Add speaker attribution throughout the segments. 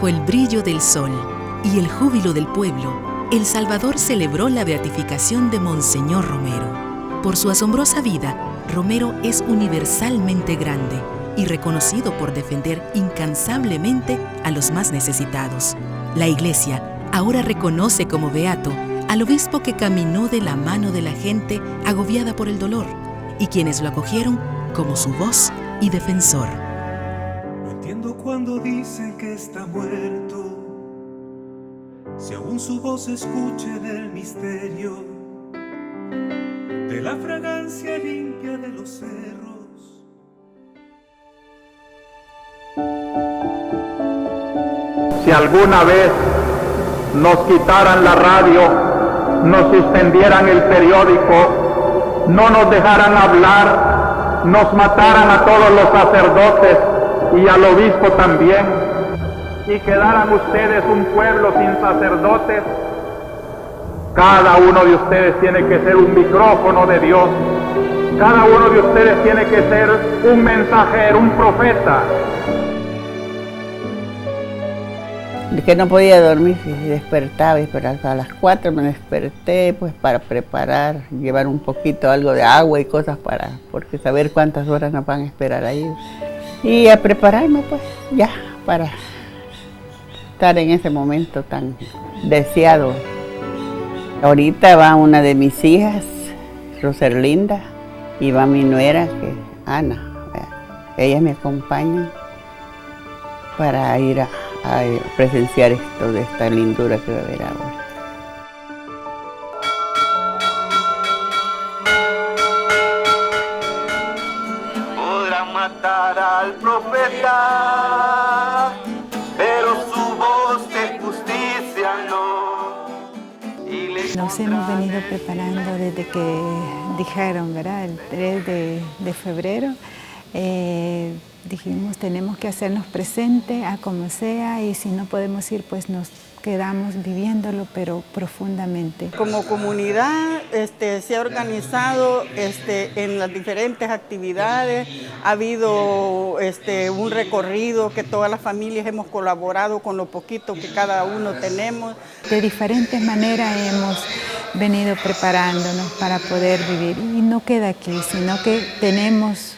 Speaker 1: Bajo el brillo del sol y el júbilo del pueblo, El Salvador celebró la beatificación de Monseñor Romero. Por su asombrosa vida, Romero es universalmente grande y reconocido por defender incansablemente a los más necesitados. La Iglesia ahora reconoce como beato al obispo que caminó de la mano de la gente agobiada por el dolor y quienes lo acogieron como su voz y defensor.
Speaker 2: No entiendo cuando dicen que está muerto, si aún su voz se escucha en el misterio de la fragancia limpia de los cerros.
Speaker 3: Si alguna vez nos quitaran la radio, nos suspendieran el periódico, no nos dejaran hablar, nos mataran a todos los sacerdotes y al obispo también, y quedaran ustedes un pueblo sin sacerdotes, cada uno de ustedes tiene que ser un micrófono de Dios, cada uno de ustedes tiene que ser un mensajero, un profeta.
Speaker 4: Que no podía dormir, despertaba, pero a las 4 me desperté pues para preparar, llevar un poquito algo de agua y cosas porque saber cuántas horas nos van a esperar ahí. Y a prepararme pues ya para estar en ese momento tan deseado. Ahorita va una de mis hijas, Roserlinda, y va mi nuera, que es Ana. Ellas me acompañan para ir a presenciar esto de esta lindura que va a haber ahora.
Speaker 5: Podrán matar al profeta, pero su voz de justicia no.
Speaker 6: Nos hemos venido preparando desde que dijeron, ¿verdad? El 3 de febrero. Dijimos, tenemos que hacernos presentes a como sea, y si no podemos ir, pues nos quedamos viviéndolo, pero profundamente.
Speaker 7: Como comunidad se ha organizado en las diferentes actividades, ha habido un recorrido que todas las familias hemos colaborado con lo poquito que cada uno tenemos.
Speaker 6: De diferentes maneras hemos venido preparándonos para poder vivir, y no queda aquí, sino que tenemos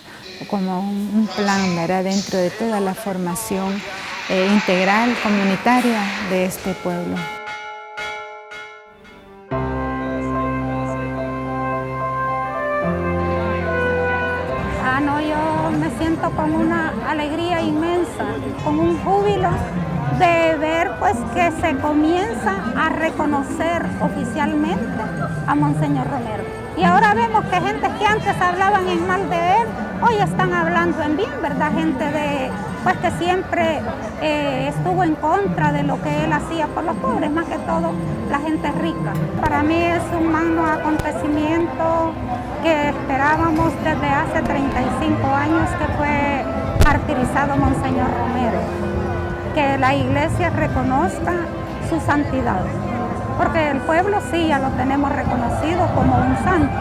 Speaker 6: como un plan, ¿verdad?, dentro de toda la formación integral comunitaria de este pueblo.
Speaker 8: No, yo me siento con una alegría inmensa, con un júbilo de ver pues que se comienza a reconocer oficialmente a Monseñor Romero. Y ahora vemos que gente que antes hablaban en mal de él, hoy están hablando en bien, ¿verdad? Gente pues que siempre estuvo en contra de lo que él hacía por los pobres, más que todo la gente rica. Para mí es un magno acontecimiento que esperábamos desde hace 35 años, que fue martirizado Monseñor Romero. Que la Iglesia reconozca su santidad, porque el pueblo sí ya lo tenemos reconocido como un santo,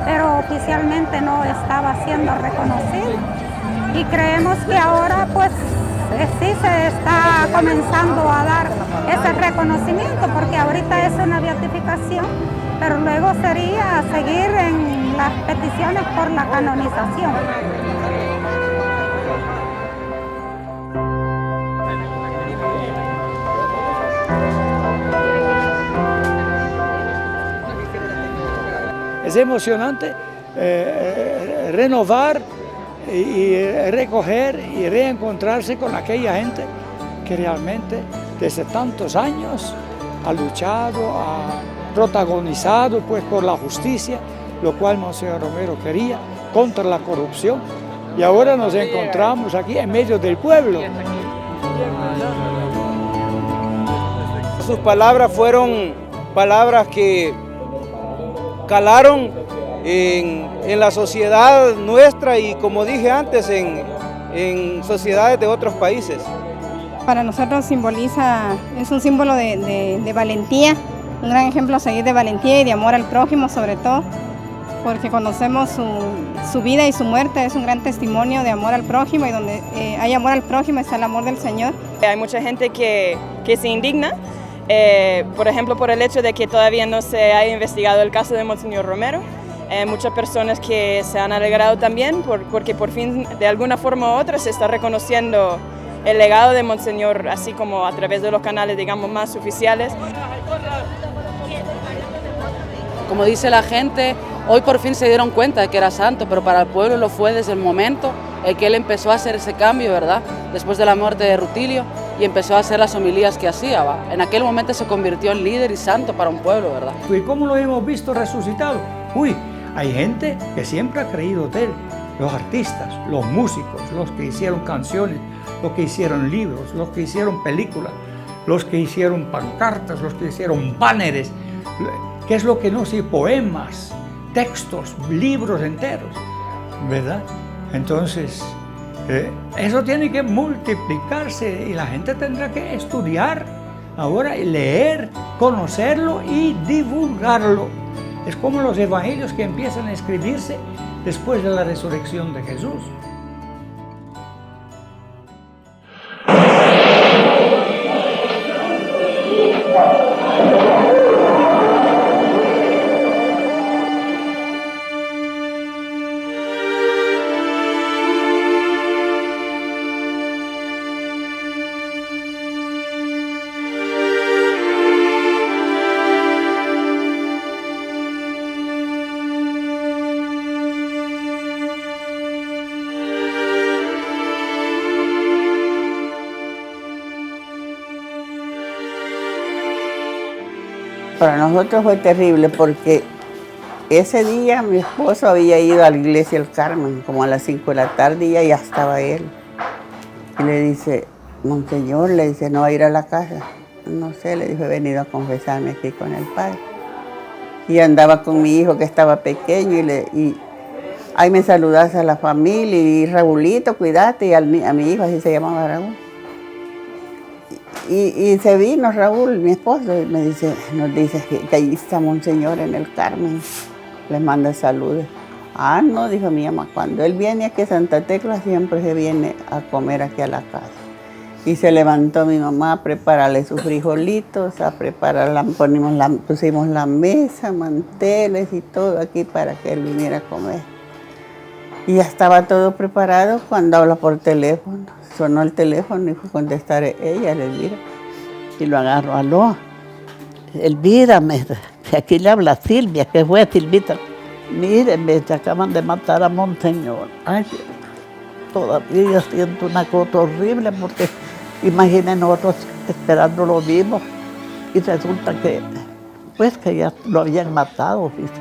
Speaker 8: pero oficialmente no estaba siendo reconocido, y creemos que ahora pues sí se está comenzando a dar ese reconocimiento, porque ahorita es una beatificación, pero luego sería seguir en las peticiones por la canonización.
Speaker 9: Es emocionante renovar y recoger y reencontrarse con aquella gente que realmente desde tantos años ha luchado, ha protagonizado pues por la justicia, lo cual Monseñor Romero quería, contra la corrupción, y ahora nos encontramos aquí en medio del pueblo.
Speaker 10: Sus palabras fueron palabras que calaron en la sociedad nuestra y, como dije antes, en sociedades de otros países.
Speaker 11: Para nosotros es un símbolo de valentía, un gran ejemplo a seguir de valentía y de amor al prójimo sobre todo. porque conocemos su vida y su muerte. Es un gran testimonio de amor al prójimo, y donde hay amor al prójimo está el amor del Señor.
Speaker 12: Hay mucha gente que se indigna, por ejemplo, por el hecho de que todavía no se haya investigado el caso de Monseñor Romero. Muchas personas que se han alegrado también porque por fin, de alguna forma u otra, se está reconociendo el legado de Monseñor, así como a través de los canales, digamos, más oficiales.
Speaker 13: Como dice la gente, hoy por fin se dieron cuenta de que era santo, pero para el pueblo lo fue desde el momento en que él empezó a hacer ese cambio, ¿verdad? Después de la muerte de Rutilio, y empezó a hacer las homilías que hacía, ¿va? En aquel momento se convirtió en líder y santo para un pueblo, ¿verdad?
Speaker 9: ¿Y cómo lo hemos visto resucitado? Hay gente que siempre ha creído de él, los artistas, los músicos, los que hicieron canciones, los que hicieron libros, los que hicieron películas, los que hicieron pancartas, los que hicieron banners, ¿qué es lo que no? Sí, poemas, textos, libros enteros, ¿verdad? Entonces, eso tiene que multiplicarse y la gente tendrá que estudiar ahora, leer, conocerlo y divulgarlo. Es como los evangelios que empiezan a escribirse después de la resurrección de Jesús.
Speaker 4: Para nosotros fue terrible porque ese día mi esposo había ido a la iglesia del Carmen, como a las 5 de la tarde, y ya estaba él. Y le dice, Monseñor, le dice, ¿no va a ir a la casa? No sé, le dijo, he venido a confesarme aquí con el Padre. Y andaba con mi hijo que estaba pequeño y ahí me saludas a la familia y Raúlito, cuídate, y a mi hijo, así se llamaba Raúl. Y se vino Raúl, mi esposo, y nos dice que ahí está Monseñor en el Carmen. Les manda saludos. Ah, no, dijo mi mamá, cuando él viene aquí a Santa Tecla siempre se viene a comer aquí a la casa. Y se levantó mi mamá a prepararle sus frijolitos, a preparar, pusimos la mesa, manteles y todo aquí para que él viniera a comer. Y ya estaba todo preparado cuando habla por teléfono. Sonó el teléfono y fue a contestar ella, Elvira. Y lo agarró, aló.
Speaker 14: Elvira, aquí le habla Silvia, que fue Silvita. Mírenme, se acaban de matar a Monseñor. Ay, todavía siento una cosa horrible porque imaginen nosotros esperando lo mismo y resulta que, pues, que ya lo habían matado. ¿Viste?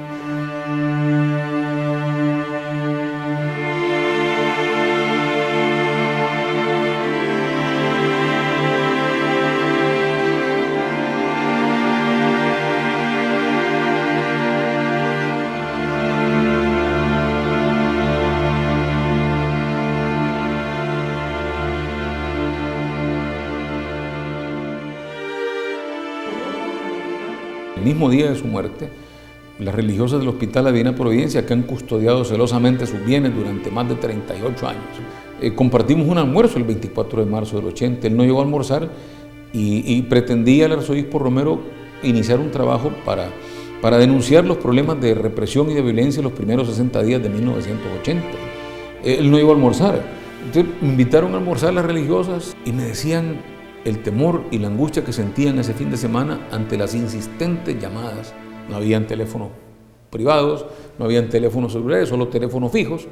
Speaker 15: El mismo día de su muerte, las religiosas del Hospital La Divina Providencia, que han custodiado celosamente sus bienes durante más de 38 años, compartimos un almuerzo el 24 de marzo del 80. Él no llegó a almorzar y pretendía el arzobispo Romero iniciar un trabajo para denunciar los problemas de represión y de violencia en los primeros 60 días de 1980. Él no llegó a almorzar. Entonces me invitaron a almorzar las religiosas y me decían el temor y la angustia que sentían ese fin de semana ante las insistentes llamadas. No habían teléfonos privados, no habían teléfonos celulares, solo teléfonos fijos.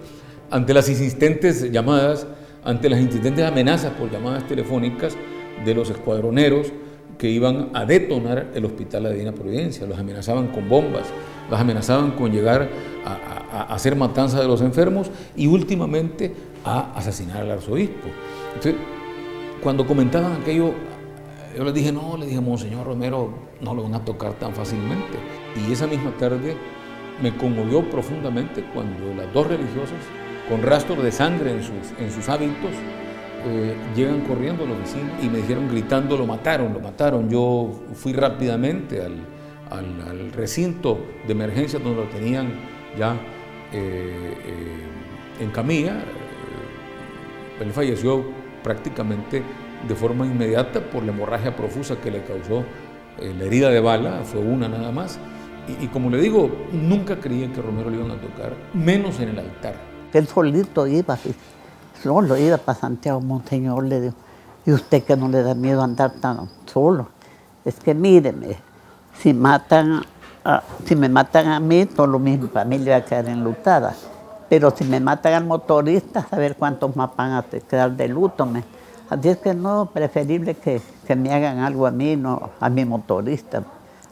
Speaker 15: Ante las insistentes llamadas, ante las insistentes amenazas por llamadas telefónicas de los escuadroneros que iban a detonar el Hospital La Divina Providencia. Los amenazaban con bombas, los amenazaban con llegar a hacer matanza de los enfermos y últimamente a asesinar al arzobispo. Entonces, cuando comentaban aquello, yo les dije, no, le dije, Monseñor Romero, no lo van a tocar tan fácilmente. Y esa misma tarde me conmovió profundamente cuando las dos religiosas, con rastros de sangre en sus hábitos, llegan corriendo a la oficina y me dijeron gritando, lo mataron, lo mataron. Yo fui rápidamente al recinto de emergencia donde lo tenían ya en camilla. Él falleció prácticamente de forma inmediata por la hemorragia profusa que le causó la herida de bala, fue una nada más. Y como le digo, nunca creían que Romero le iban a tocar, menos en el altar.
Speaker 14: Él solito iba, solo iba para Santiago. Monseñor le dijo, ¿y usted que no le da miedo andar tan solo? Es que míreme, si me matan a mí, todo mi familia va a quedar enlutada. Pero si me matan al motorista, a ver cuántos más van a quedar de luto. Así es que no, preferible que me hagan algo a mí, no a mi motorista.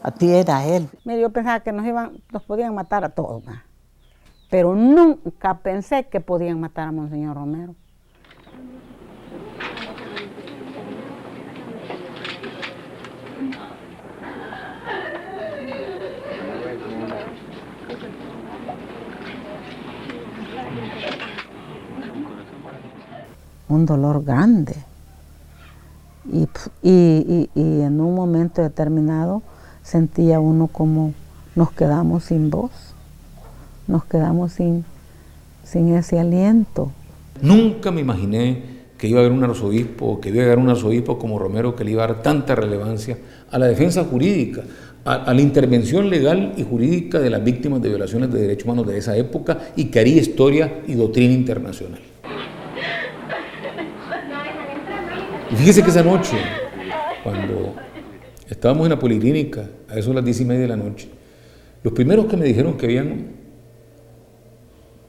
Speaker 14: Así era él.
Speaker 16: Mire, yo pensaba que nos podían matar a todos, ¿no? Pero nunca pensé que podían matar a Monseñor Romero. Un dolor grande. Y en un momento determinado sentía uno como nos quedamos sin voz, nos quedamos sin ese aliento.
Speaker 15: Nunca me imaginé que iba a haber un arzobispo, como Romero, que le iba a dar tanta relevancia a la defensa jurídica, a la intervención legal y jurídica de las víctimas de violaciones de derechos humanos de esa época, y que haría historia y doctrina internacional. Y fíjese que esa noche, cuando estábamos en la policlínica, a eso a las 10:30 de la noche, los primeros que me dijeron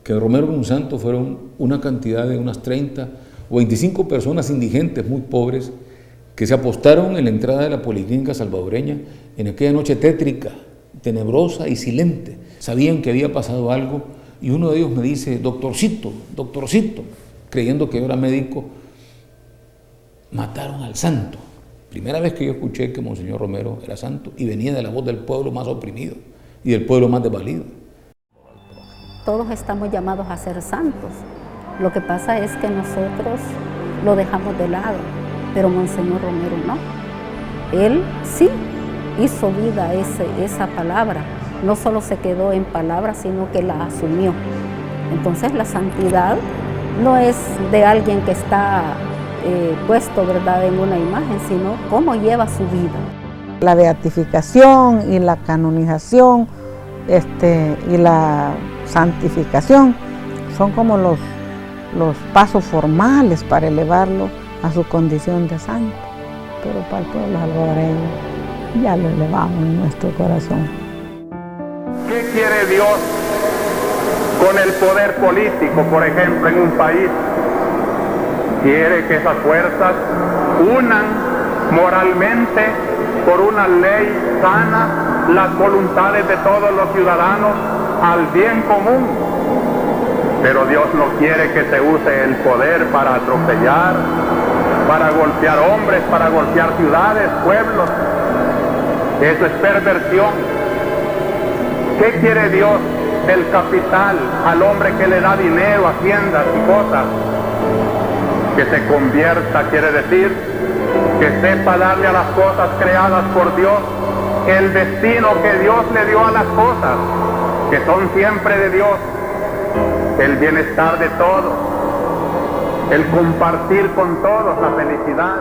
Speaker 15: que Romero era un santo fueron una cantidad de unas 30 o 25 personas indigentes, muy pobres, que se apostaron en la entrada de la policlínica salvadoreña en aquella noche tétrica, tenebrosa y silente. Sabían que había pasado algo y uno de ellos me dice, doctorcito, creyendo que yo era médico, mataron al santo. Primera vez que yo escuché que Monseñor Romero era santo y venía de la voz del pueblo más oprimido y del pueblo más desvalido.
Speaker 17: Todos estamos llamados a ser santos. Lo que pasa es que nosotros lo dejamos de lado, pero Monseñor Romero no. Él sí hizo vida esa palabra. No solo se quedó en palabras, sino que la asumió. Entonces la santidad no es de alguien que está puesto, ¿verdad?, en una imagen, sino cómo lleva su vida.
Speaker 16: La beatificación y la canonización y la santificación son como los pasos formales para elevarlo a su condición de santo. Pero para el pueblo salvadoreño ya lo elevamos en nuestro corazón.
Speaker 3: ¿Qué quiere Dios con el poder político, por ejemplo, en un país? Quiere que esas fuerzas unan moralmente por una ley sana las voluntades de todos los ciudadanos al bien común. Pero Dios no quiere que se use el poder para atropellar, para golpear hombres, para golpear ciudades, pueblos. Eso es perversión. ¿Qué quiere Dios del capital al hombre que le da dinero, haciendas y cosas? Que se convierta, quiere decir, que sepa darle a las cosas creadas por Dios el destino que Dios le dio a las cosas, que son siempre de Dios, el bienestar de todos, el compartir con todos la felicidad.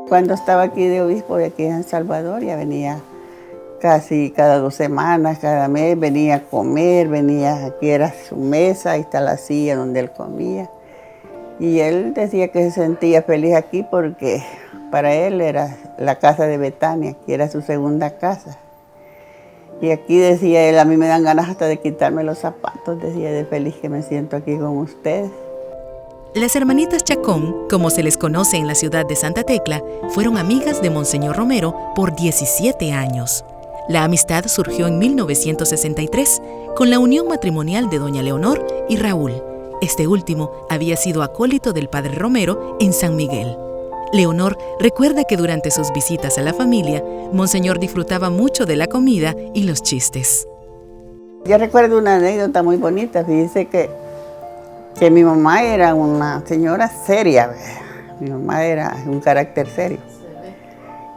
Speaker 4: Cuando estaba aquí de obispo de aquí en Salvador, ya venía casi cada 2 semanas, cada mes, venía a comer, aquí era su mesa, ahí está la silla donde él comía. Y él decía que se sentía feliz aquí porque para él era la casa de Betania, que era su segunda casa. Y aquí decía él, a mí me dan ganas hasta de quitarme los zapatos, decía, de feliz que me siento aquí con ustedes.
Speaker 1: Las hermanitas Chacón, como se les conoce en la ciudad de Santa Tecla, fueron amigas de Monseñor Romero por 17 años. La amistad surgió en 1963 con la unión matrimonial de doña Leonor y Raúl. Este último había sido acólito del padre Romero en San Miguel. Leonor recuerda que durante sus visitas a la familia, Monseñor disfrutaba mucho de la comida y los chistes.
Speaker 4: Yo recuerdo una anécdota muy bonita, fíjese que mi mamá era una señora seria, mi mamá era un carácter serio.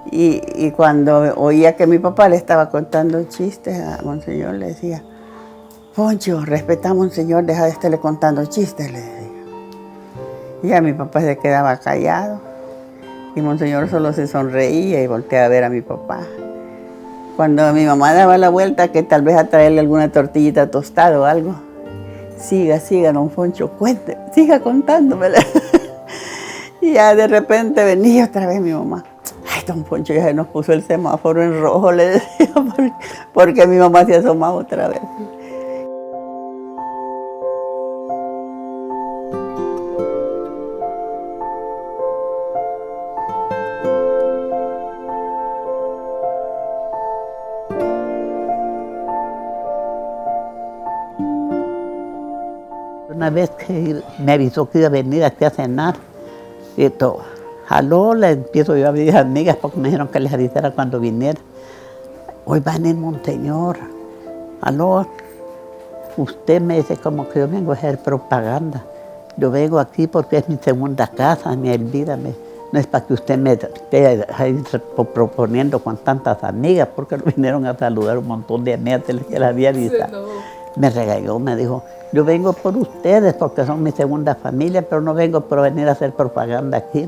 Speaker 4: Y cuando oía que mi papá le estaba contando chistes a Monseñor, le decía, Poncho, respeta a Monseñor, deja de estarle contando chistes, le decía. Y a mi papá se quedaba callado. Y Monseñor solo se sonreía y volteaba a ver a mi papá. Cuando mi mamá daba la vuelta, que tal vez a traerle alguna tortillita tostada o algo, siga, don Poncho, cuente, siga contándomela. Y ya de repente venía otra vez mi mamá. Ay, don Poncho, ya se nos puso el semáforo en rojo, le decía, porque mi mamá se asomaba otra vez.
Speaker 14: Una vez que me avisó que iba a venir aquí a cenar, y todo, jaló, le empiezo yo a pedir a amigas porque me dijeron que les avisara cuando viniera. Hoy van en Monseñor, aló, usted me dice como que yo vengo a hacer propaganda. Yo vengo aquí porque es mi segunda casa, mi Elvira, no es para que usted me esté ahí proponiendo con tantas amigas, porque vinieron a saludar un montón de amigas que les había avisado. Me regañó, me dijo, yo vengo por ustedes porque son mi segunda familia, pero no vengo por venir a hacer propaganda aquí.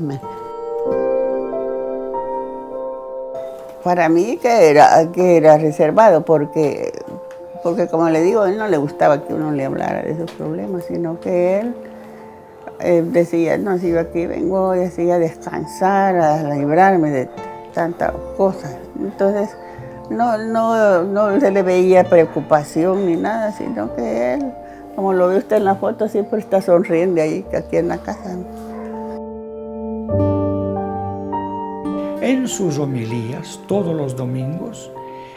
Speaker 4: Para mí que era reservado porque como le digo, a él no le gustaba que uno le hablara de esos problemas, sino que él decía, no, si yo aquí vengo, decía, a descansar, a librarme de tantas cosas. Entonces, no se le veía preocupación ni nada, sino que él, como lo ve usted en la foto, siempre está sonriendo ahí, aquí en la casa.
Speaker 9: En sus homilías, todos los domingos,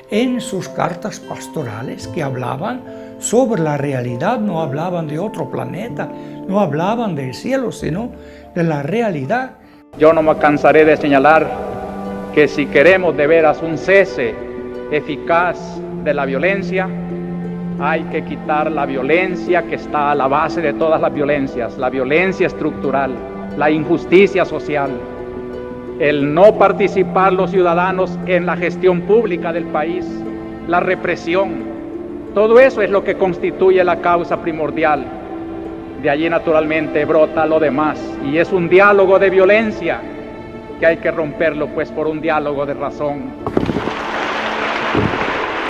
Speaker 9: en sus cartas pastorales que hablaban sobre la realidad, no hablaban de otro planeta, no hablaban del cielo, sino de la realidad.
Speaker 3: Yo no me cansaré de señalar que si queremos de veras un cese eficaz de la violencia, hay que quitar la violencia que está a la base de todas las violencias, la violencia estructural, la injusticia social, el no participar los ciudadanos en la gestión pública del país, la represión. Todo eso es lo que constituye la causa primordial. De allí naturalmente brota lo demás, y es un diálogo de violencia que hay que romperlo pues por un diálogo de razón.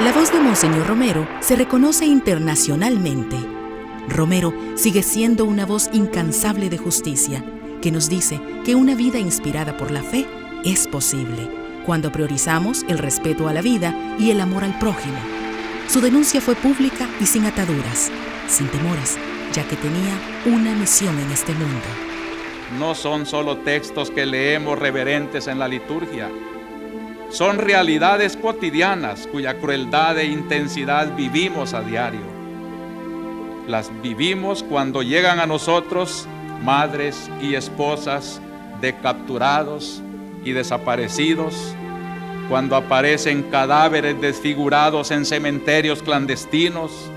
Speaker 1: La voz de Monseñor Romero se reconoce internacionalmente. Romero sigue siendo una voz incansable de justicia que nos dice que una vida inspirada por la fe es posible cuando priorizamos el respeto a la vida y el amor al prójimo. Su denuncia fue pública y sin ataduras, sin temores, ya que tenía una misión en este mundo.
Speaker 18: No son solo textos que leemos reverentes en la liturgia. Son realidades cotidianas cuya crueldad e intensidad vivimos a diario. Las vivimos cuando llegan a nosotros madres y esposas de capturados y desaparecidos, cuando aparecen cadáveres desfigurados en cementerios clandestinos,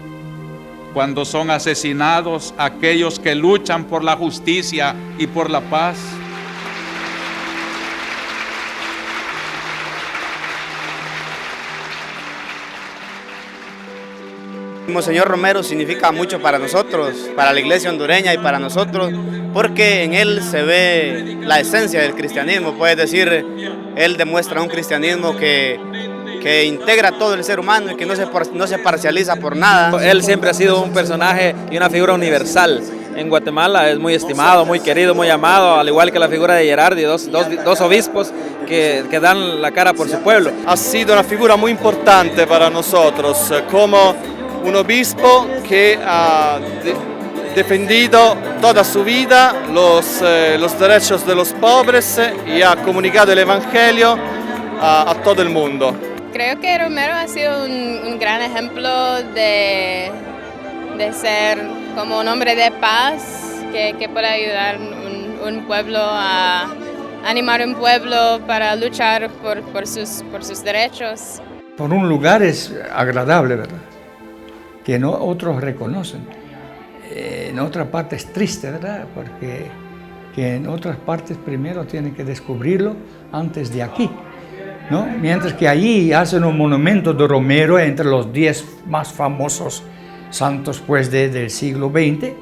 Speaker 18: cuando son asesinados aquellos que luchan por la justicia y por la paz.
Speaker 19: Monseñor Romero significa mucho para nosotros, para la iglesia hondureña y para nosotros, porque en él se ve la esencia del cristianismo, puedes decir, él demuestra un cristianismo que integra a todo el ser humano y que no se parcializa por nada.
Speaker 10: Él siempre ha sido un personaje y una figura universal. En Guatemala es muy estimado, muy querido, muy amado, al igual que la figura de Gerardi, dos obispos que dan la cara por su pueblo.
Speaker 20: Ha sido una figura muy importante para nosotros, como un obispo que ha defendido toda su vida los derechos de los pobres y ha comunicado el Evangelio a todo el mundo.
Speaker 21: Creo que Romero ha sido un gran ejemplo de ser como un hombre de paz que puede ayudar un pueblo a animar un pueblo para luchar por sus derechos.
Speaker 9: Por un lugar es agradable, ¿verdad? Que no otros reconocen. En otra parte es triste, ¿verdad? Porque que en otras partes primero tienen que descubrirlo antes de aquí. ¿no? Mientras que allí hacen un monumento de Romero entre los 10 más famosos santos pues, del siglo XX,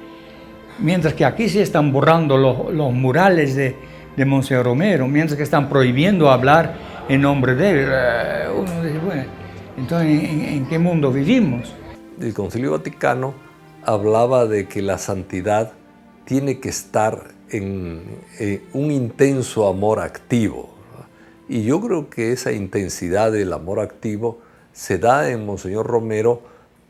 Speaker 9: mientras que aquí se están borrando los murales de Monseñor Romero, mientras que están prohibiendo hablar en nombre de él. Uno dice, bueno, entonces, ¿en qué mundo vivimos?
Speaker 2: El Concilio Vaticano hablaba de que la santidad tiene que estar en un intenso amor activo. Y yo creo que esa intensidad del amor activo se da en Monseñor Romero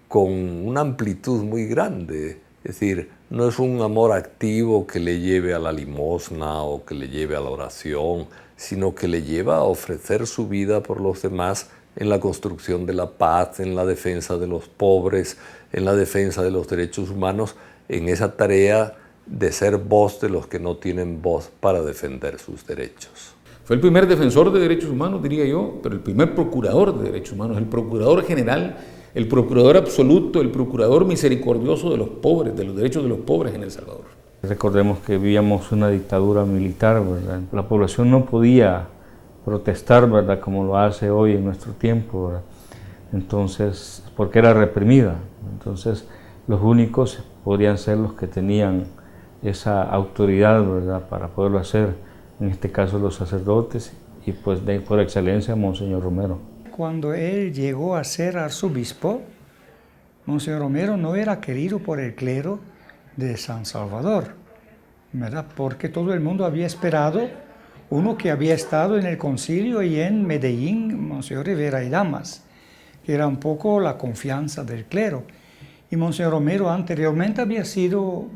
Speaker 2: con una amplitud muy grande. Es decir, no es un amor activo que le lleve a la limosna o que le lleve a la oración, sino que le lleva a ofrecer su vida por los demás en la construcción de la paz, en la defensa de los pobres, en la defensa de los derechos humanos, en esa tarea de ser voz de los que no tienen voz para defender sus derechos.
Speaker 15: Fue el primer defensor de derechos humanos, diría yo, pero el primer procurador de derechos humanos, el procurador general, el procurador absoluto, el procurador misericordioso de los pobres, de los derechos de los pobres en El Salvador.
Speaker 22: Recordemos que vivíamos una dictadura militar, ¿verdad? La población no podía protestar, ¿verdad?, como lo hace hoy en nuestro tiempo, ¿verdad? Entonces, porque era reprimida. Entonces, los únicos podían ser los que tenían esa autoridad, ¿verdad?, para poderlo hacer, en este caso los sacerdotes y pues por excelencia Monseñor Romero.
Speaker 9: Cuando él llegó a ser arzobispo, Monseñor Romero no era querido por el clero de San Salvador, ¿verdad?, porque todo el mundo había esperado uno que había estado en el concilio y en Medellín, Monseñor Rivera y Damas, que era un poco la confianza del clero. Y Monseñor Romero anteriormente había sido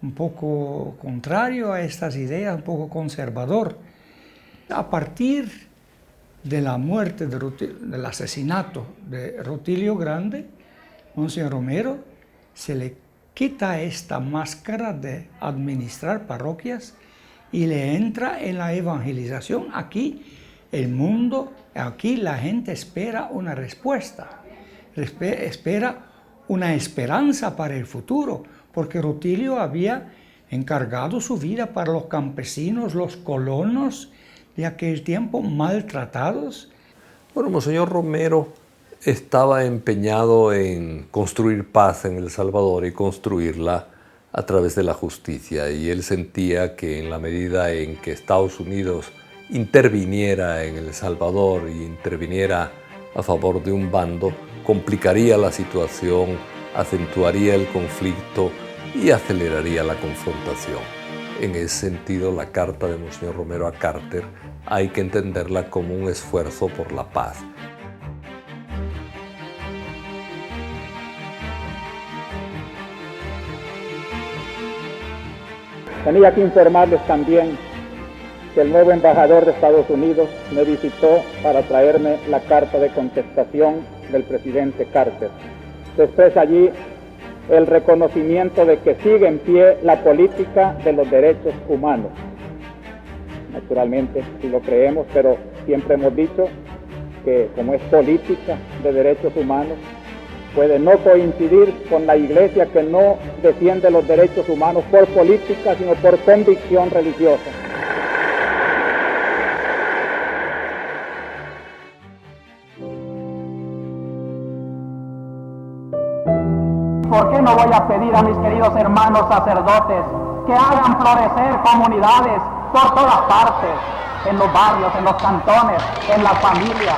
Speaker 9: un poco contrario a estas ideas, un poco conservador. A partir de la muerte, del asesinato de Rutilio Grande, Monseñor Romero se le quita esta máscara de administrar parroquias y le entra en la evangelización. Aquí el mundo, aquí la gente espera una respuesta, espera una esperanza para el futuro, porque Rutilio había encargado su vida para los campesinos, los colonos de aquel tiempo maltratados.
Speaker 2: Bueno, Monseñor Romero estaba empeñado en construir paz en El Salvador y construirla a través de la justicia, y él sentía que en la medida en que Estados Unidos interviniera en El Salvador y interviniera a favor de un bando, complicaría la situación, acentuaría el conflicto y aceleraría la confrontación. En ese sentido, la carta de Monseñor Romero a Carter hay que entenderla como un esfuerzo por la paz.
Speaker 3: Tenía que informarles también que el nuevo embajador de Estados Unidos me visitó para traerme la carta de contestación del presidente Carter. Se expresa allí el reconocimiento de que sigue en pie la política de los derechos humanos. Naturalmente, sí lo creemos, pero siempre hemos dicho que como es política de derechos humanos, puede no coincidir con la Iglesia que no defiende los derechos humanos por política, sino por convicción religiosa.
Speaker 23: ¿Por qué no voy a pedir a mis queridos hermanos sacerdotes que hagan florecer comunidades por todas partes, en los barrios, en los cantones, en las familias?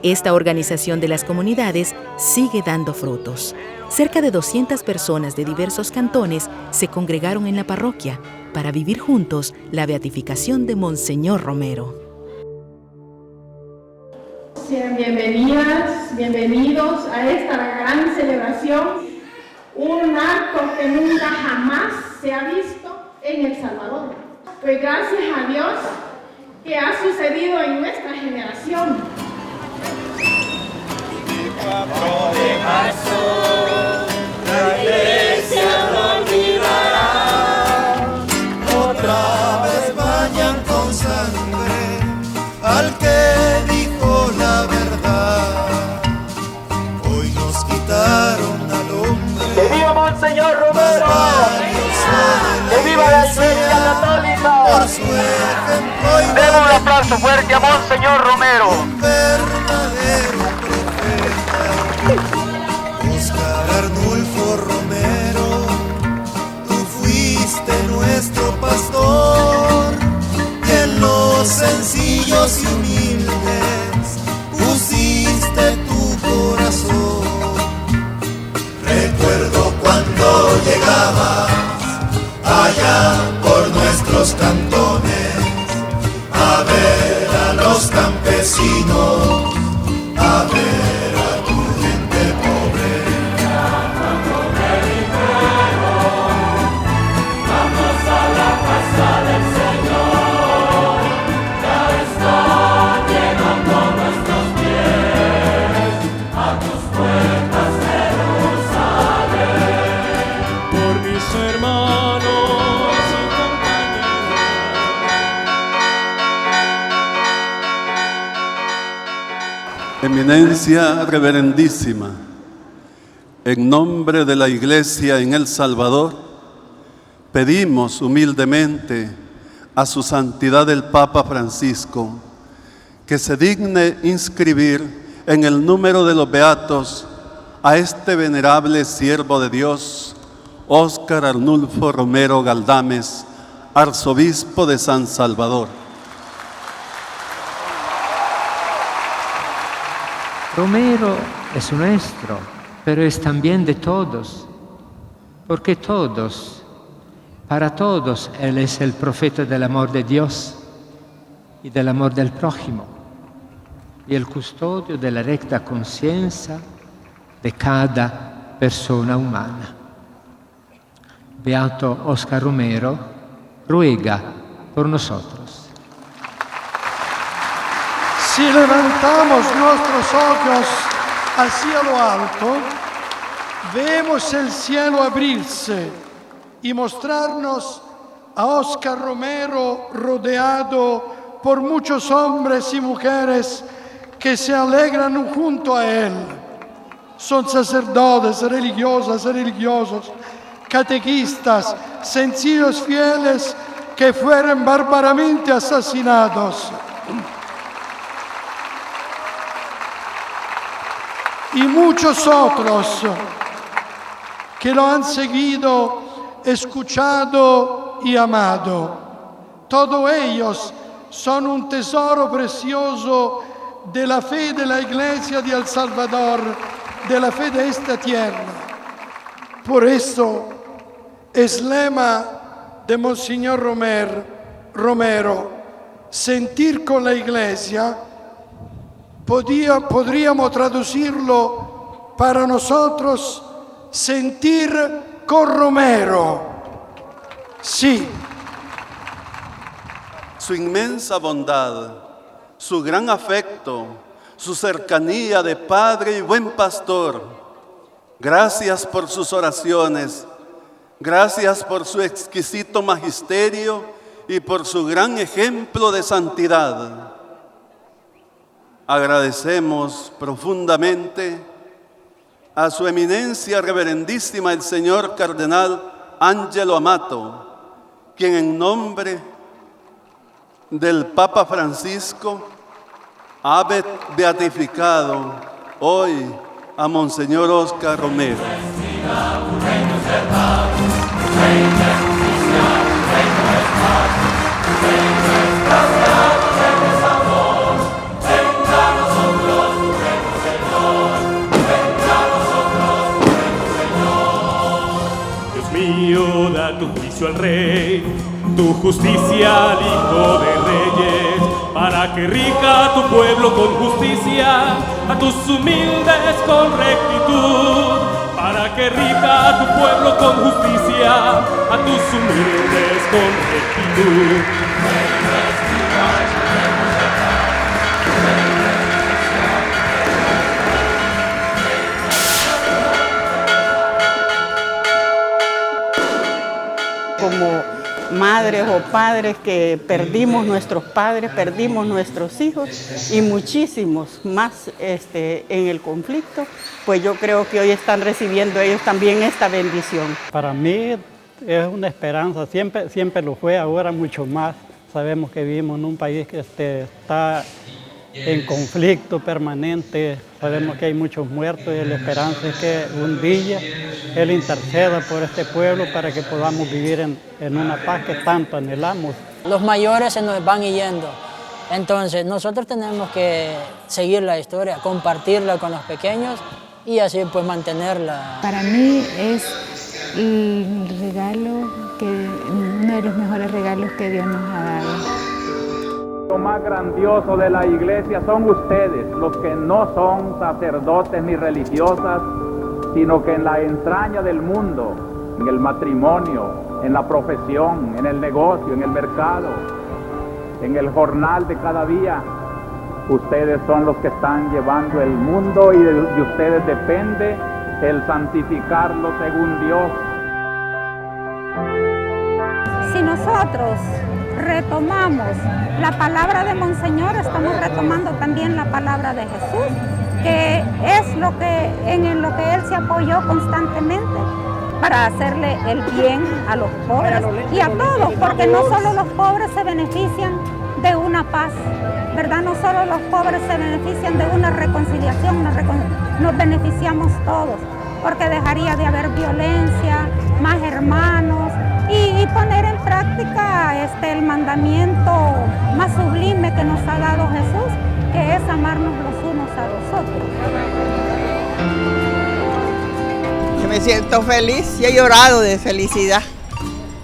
Speaker 1: Esta organización de las comunidades sigue dando frutos. Cerca de 200 personas de diversos cantones se congregaron en la parroquia para vivir juntos la beatificación de Monseñor Romero.
Speaker 24: Sean bienvenidas, bienvenidos a esta gran celebración, un acto que nunca jamás se ha visto en El Salvador. Pues gracias a Dios que ha sucedido en nuestra generación.
Speaker 5: 4 de marzo, la iglesia no olvidará. Otra vez bañan con sangre al que dijo la verdad. aplauso fuerte a Monseñor Romero.
Speaker 6: Un verdadero profeta, Óscar Arnulfo Romero, tú fuiste nuestro pastor y en los sencillos y humildes pusiste tu corazón. Recuerdo cuando llegabas allá por nuestros cantones a ver a los campesinos, a ver a tu gente pobre. Cuando me dijeron, vamos a la casa del Señor, ya está llegando nuestros pies a tus puertas, Jerusalén. Por mis hermanos y compañeros.
Speaker 7: Eminencia reverendísima, en nombre de la Iglesia en El Salvador, pedimos humildemente a su santidad el Papa Francisco que se digne inscribir en el número de los beatos a este venerable siervo de Dios, Óscar Arnulfo Romero Galdames, arzobispo de San Salvador.
Speaker 8: Romero es nuestro, pero es también de todos, porque para todos Él es el profeta del amor de Dios y del amor del prójimo, y el custodio de la recta conciencia de cada persona humana. Beato Óscar Romero, ruega por nosotros.
Speaker 11: Si levantamos nuestros ojos al cielo alto, vemos el cielo abrirse y mostrarnos a Óscar Romero rodeado por muchos hombres y mujeres que se alegran junto a él. Son sacerdotes, religiosas y religiosos, catequistas, sencillos fieles que fueron bárbaramente asesinados. Y muchos otros que lo han seguido, escuchado y amado. Todos ellos son un tesoro precioso de la fe de la Iglesia de El Salvador, de la fe de esta tierra. Por eso es lema de Monseñor Romero, sentir con la Iglesia. Podríamos traducirlo para nosotros, sentir con Romero. Sí.
Speaker 7: Su inmensa bondad, su gran afecto, su cercanía de Padre y buen pastor. Gracias por sus oraciones, gracias por su exquisito magisterio y por su gran ejemplo de santidad. Agradecemos profundamente a su eminencia reverendísima el señor cardenal Ángelo Amato, quien en nombre del Papa Francisco ha beatificado hoy a Monseñor Óscar Romero.
Speaker 25: Da tu juicio al Rey, tu justicia al Hijo de Reyes, para que rija tu pueblo con justicia, a tus humildes con rectitud, para que rija tu pueblo con justicia, a tus humildes con rectitud.
Speaker 4: Como madres o padres que perdimos nuestros padres, perdimos nuestros hijos y muchísimos más en el conflicto, pues yo creo que hoy están recibiendo ellos también esta bendición.
Speaker 26: Para mí es una esperanza, siempre lo fue, ahora mucho más,
Speaker 12: Sabemos que vivimos en un país que está en conflicto permanente, sabemos que hay muchos muertos y la esperanza es que un día Él interceda por este pueblo para que podamos vivir en una paz que tanto anhelamos.
Speaker 13: Los mayores se nos van yendo, entonces nosotros tenemos que seguir la historia, compartirla con los pequeños y así pues mantenerla.
Speaker 14: Para mí es el regalo, uno de los mejores regalos que Dios nos ha dado.
Speaker 3: Lo más grandioso de la iglesia son ustedes, los que no son sacerdotes ni religiosas, sino que en la entraña del mundo, en el matrimonio, en la profesión, en el negocio, en el mercado, en el jornal de cada día, ustedes son los que están llevando el mundo y de ustedes depende el santificarlo según Dios.
Speaker 16: Si nosotros retomamos la palabra de Monseñor, estamos retomando también la palabra de Jesús, que es en lo que Él se apoyó constantemente para hacerle el bien a los pobres y a todos, porque no solo los pobres se benefician de una paz, ¿verdad? No solo los pobres se benefician de una reconciliación, nos beneficiamos todos, porque dejaría de haber violencia, más hermanos, y poner en práctica el mandamiento más sublime que nos ha dado Jesús, que es amarnos los unos a los otros.
Speaker 4: Yo me siento feliz y he llorado de felicidad.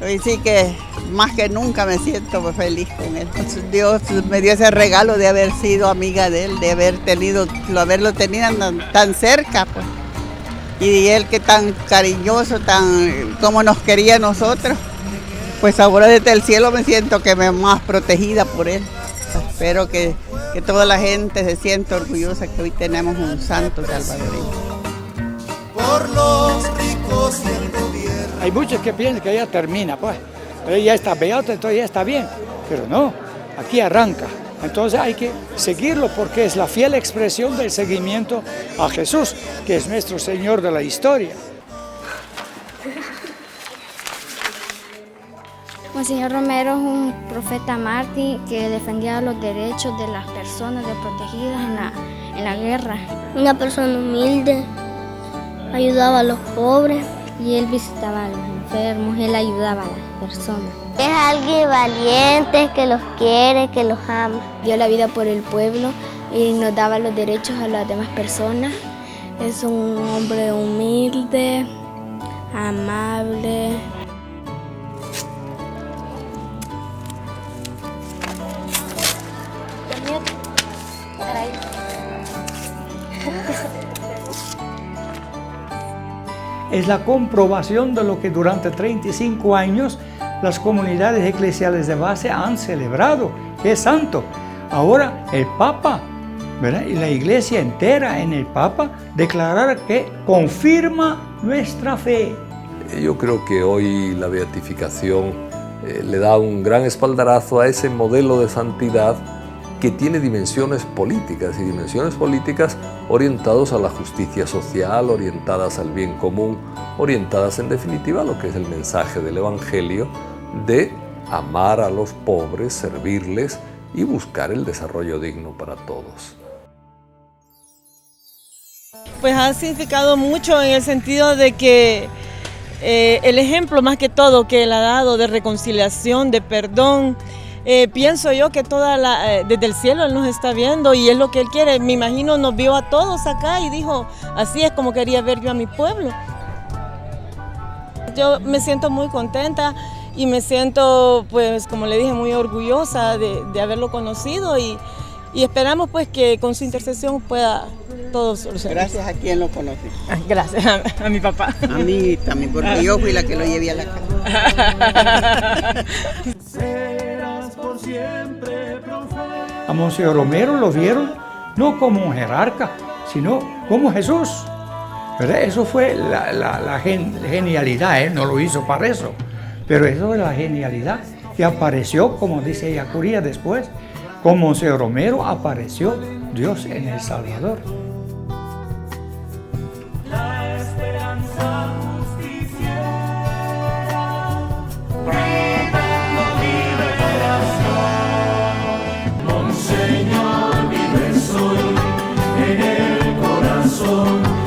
Speaker 4: Hoy sí que más que nunca me siento feliz con él. Dios me dio ese regalo de haber sido amiga de él, de haberlo tenido tan cerca, pues. Y él que tan cariñoso, tan como nos quería a nosotros, pues ahora desde el cielo me siento que me más protegida por él. Espero que toda la gente se sienta orgullosa que hoy tenemos un santo salvadoreño.
Speaker 6: Por los ricos y el gobierno.
Speaker 9: Hay muchos que piensan que ya termina, pues. Ya está beato, entonces ya está bien. Pero no, aquí arranca. Entonces hay que seguirlo porque es la fiel expresión del seguimiento a Jesús, que es nuestro Señor de la historia.
Speaker 17: Monseñor Romero es un profeta mártir que defendía los derechos de las personas desprotegidas en la guerra.
Speaker 26: Una persona humilde, ayudaba a los pobres
Speaker 17: y él visitaba a los enfermos, él ayudaba a las personas.
Speaker 26: Es alguien valiente, que los quiere, que los ama.
Speaker 17: Dio la vida por el pueblo y nos daba los derechos a las demás personas. Es un hombre humilde, amable.
Speaker 9: Es la comprobación de lo que durante 35 años las comunidades eclesiales de base han celebrado, que es santo. Ahora el Papa, ¿verdad? Y la Iglesia entera en el Papa declarar que confirma nuestra fe.
Speaker 2: Yo creo que hoy la beatificación le da un gran espaldarazo a ese modelo de santidad que tiene dimensiones políticas y dimensiones políticas orientadas a la justicia social, orientadas al bien común, orientadas en definitiva a lo que es el mensaje del Evangelio de amar a los pobres, servirles y buscar el desarrollo digno para todos.
Speaker 27: Pues ha significado mucho en el sentido de que el ejemplo más que todo que él ha dado de reconciliación, de perdón, pienso yo que desde el cielo Él nos está viendo y es lo que Él quiere. Me imagino nos vio a todos acá y dijo, así es como quería ver yo a mi pueblo. Yo me siento muy contenta y me siento, pues como le dije, muy orgullosa de haberlo conocido y esperamos pues que con su intercesión pueda todo solucionarse.
Speaker 4: Gracias a quien lo conoce.
Speaker 27: Gracias a mi papá.
Speaker 4: A mí también, porque yo fui la que lo llevé a la casa.
Speaker 9: A Monseñor Romero lo vieron no como un jerarca, sino como Jesús. ¿Verdad? Eso fue la genialidad, Él no lo hizo para eso, pero eso es la genialidad. Y apareció, como dice Yacuría después, con Monseñor Romero apareció Dios en El Salvador.
Speaker 6: La esperanza justiciera, brindando liberación.
Speaker 25: corazón.